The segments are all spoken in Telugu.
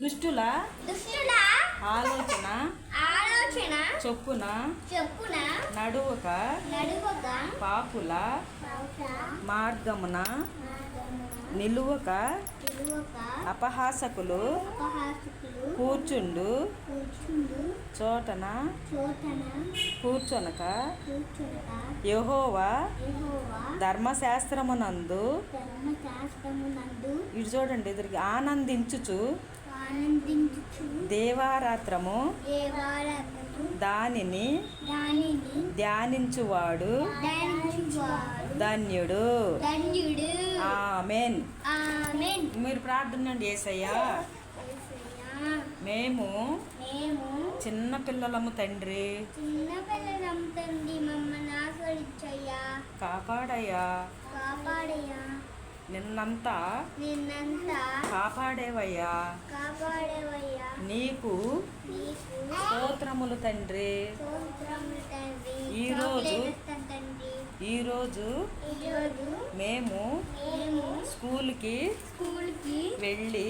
దుష్టుల ఆలోచన చొప్పున నడువక పాపుల మార్గమున నిలువక అపహాసకులు కూర్చుండు చోటన కూర్చొనక యెహోవా ధర్మశాస్త్రమునందు ఇటు చూడండి ఎదురుగా ఆనందించుచు దేవారాత్రము దానిని ధ్యానించువాడు ధన్యుడు. ఆమేన్. మీరు ప్రార్థన యేసయ్యా, మేము చిన్న పిల్లలము తండ్రి, మమ్మల్ని ఆశీర్వదించయ్యా, కాపాడయ్యా, నిన్నంతా కాపాడేవయ్యా, నీకు స్తోత్రములు తండ్రి. ఈరోజు మేము స్కూల్కి వెళ్ళి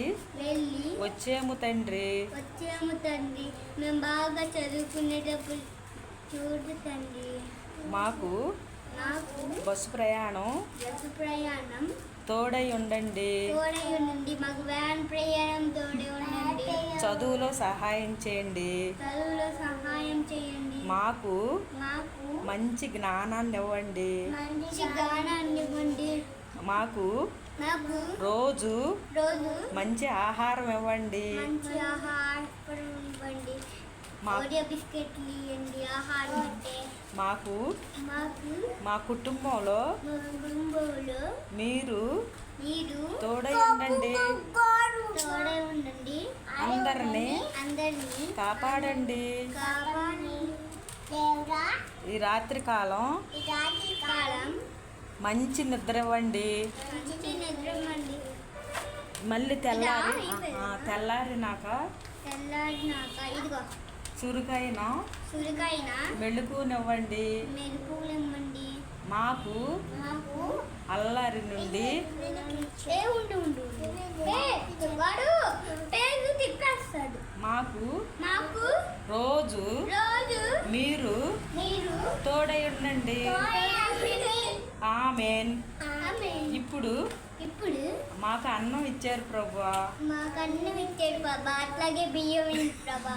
వచ్చాము తండ్రి. మేము బాగా చదువుకునేటప్పుడు చూడు తండ్రి. మాకు బస్సు ప్రయాణం తోడై ఉండండి. మాకు వ్యాన్ ప్రయాణం తోడై ఉండండి. చదువులో సహాయం చేయండి. మాకు మంచి జ్ఞానాన్ని ఇవ్వండి. మాకు రోజు మంచి ఆహారం ఇవ్వండి. మాకు మా కుటుంబంలో మీరు తోడై ఉండండి. అందరినీ కాపాడండి. ఈ రాత్రి కాలం మంచి నిద్ర ఇవ్వండి. మళ్ళీ తెల్లారినాక ఇదిగో చురుకైన మెళుకునివ్వండి. మాకు అల్లరి నుండి మాకు రోజు మీరు తోడై ఉండండి. ఆమేన్. ఇప్పుడు మాకు అన్నం ఇచ్చారు ప్రభువా. అట్లాగే బియ్యం ప్రభా.